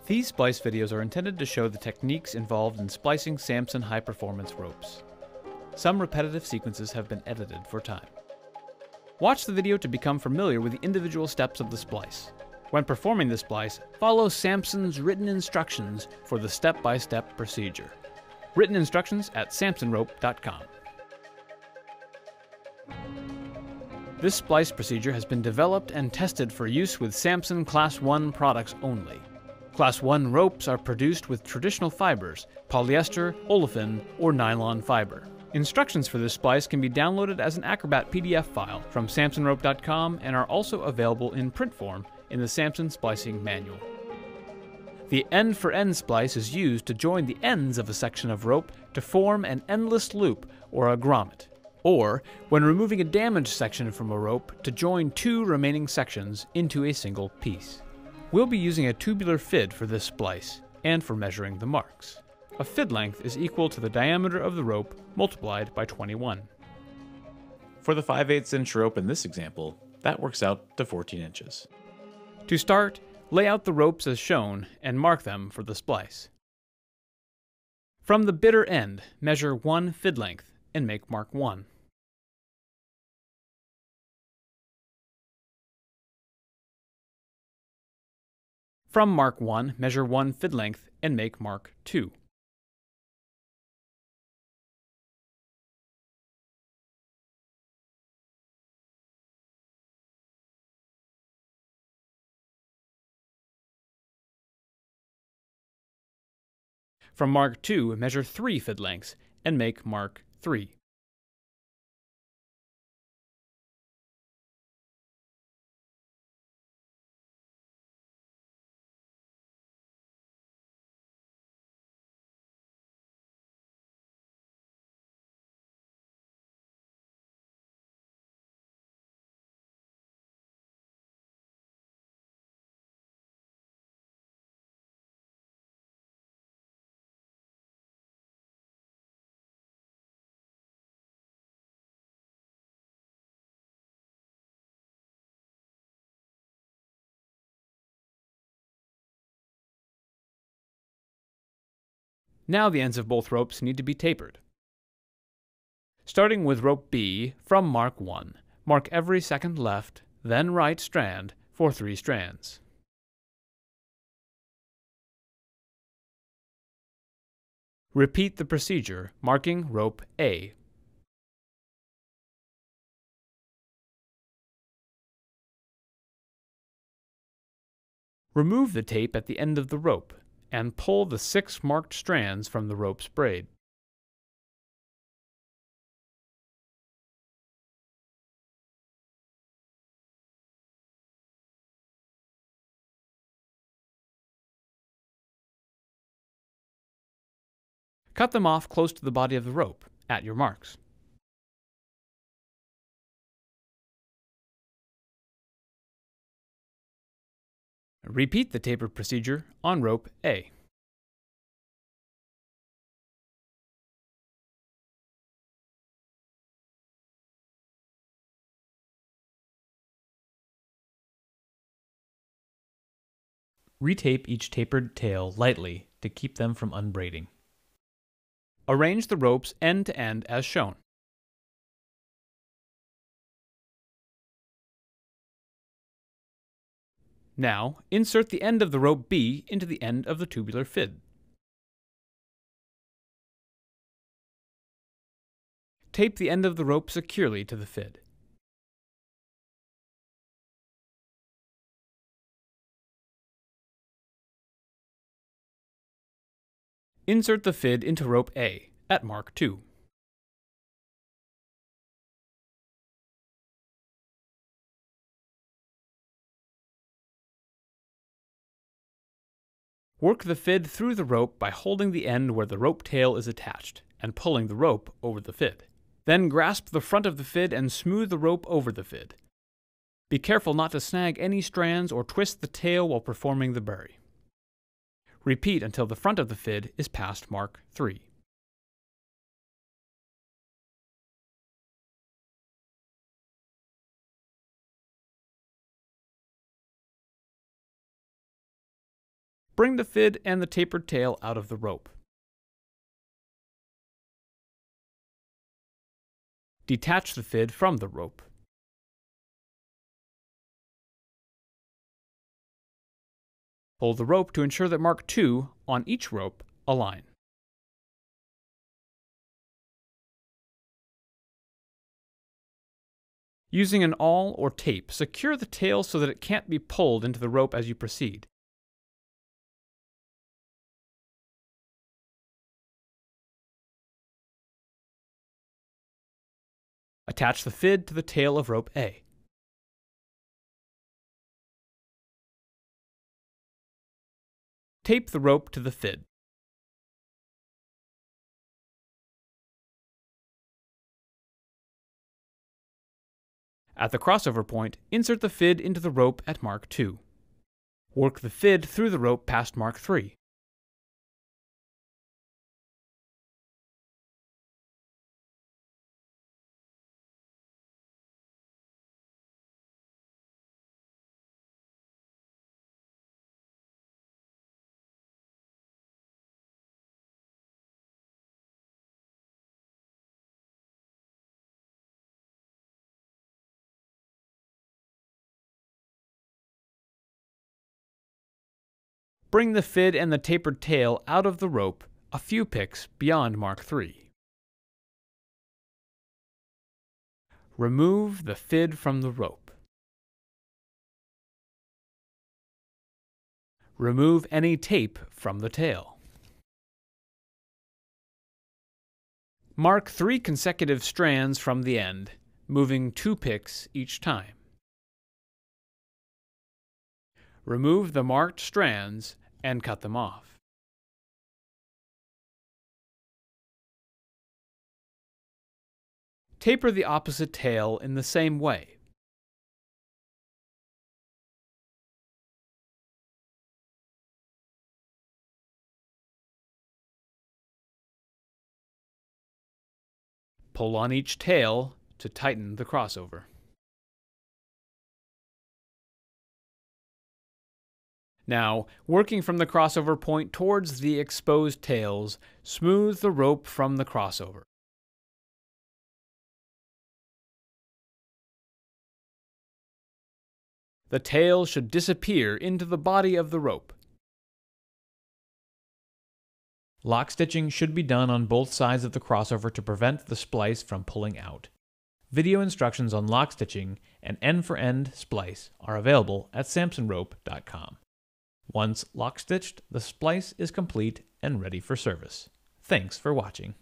These splice videos are intended to show the techniques involved in splicing Samson high-performance ropes. Some repetitive sequences have been edited for time. Watch the video to become familiar with the individual steps of the splice. When performing the splice, follow Samson's written instructions for the step-by-step procedure. Written instructions at samsonrope.com. This splice procedure has been developed and tested for use with Samson Class 1 products only. Class 1 ropes are produced with traditional fibers, polyester, olefin, or nylon fiber. Instructions for this splice can be downloaded as an Acrobat PDF file from samsonrope.com and are also available in print form in the Samson Splicing Manual. The end-for-end splice is used to join the ends of a section of rope to form an endless loop or a grommet, or when removing a damaged section from a rope to join two remaining sections into a single piece. We'll be using a tubular fid for this splice and for measuring the marks. A fid length is equal to the diameter of the rope multiplied by 21. For the 5/8 inch rope in this example, that works out to 14 inches. To start, lay out the ropes as shown and mark them for the splice. From the bitter end, measure 1 fid length and make mark 1. From mark 1, measure 1 fid length and make mark 2. From mark 2, measure 3 fid lengths and make mark 3. Now the ends of both ropes need to be tapered. Starting with rope B from mark 1, mark every second left, then right strand for 3 strands. Repeat the procedure, marking rope A. Remove the tape at the end of the rope and pull the 6 marked strands from the rope's braid. Cut them off close to the body of the rope, at your marks. Repeat the tapered procedure on rope A. Retape each tapered tail lightly to keep them from unbraiding. Arrange the ropes end to end as shown. Now, insert the end of the rope B into the end of the tubular fid. Tape the end of the rope securely to the fid. Insert the fid into rope A at mark 2. Work the fid through the rope by holding the end where the rope tail is attached and pulling the rope over the fid. Then grasp the front of the fid and smooth the rope over the fid. Be careful not to snag any strands or twist the tail while performing the bury. Repeat until the front of the fid is past mark 3. Bring the fid and the tapered tail out of the rope. Detach the fid from the rope. Pull the rope to ensure that mark 2 on each rope align. Using an awl or tape, secure the tail so that it can't be pulled into the rope as you proceed. Attach the fid to the tail of rope A. Tape the rope to the fid. At the crossover point, insert the fid into the rope at mark 2. Work the fid through the rope past mark 3. Bring the fid and the tapered tail out of the rope a few picks beyond mark 3. Remove the fid from the rope. Remove any tape from the tail. Mark 3 consecutive strands from the end, moving 2 picks each time. Remove the marked strands and cut them off. Taper the opposite tail in the same way. Pull on each tail to tighten the crossover. Now, working from the crossover point towards the exposed tails, smooth the rope from the crossover. The tail should disappear into the body of the rope. Lock stitching should be done on both sides of the crossover to prevent the splice from pulling out. Video instructions on lock stitching and end-for-end splice are available at samsonrope.com. Once lock stitched, the splice is complete and ready for service. Thanks for watching.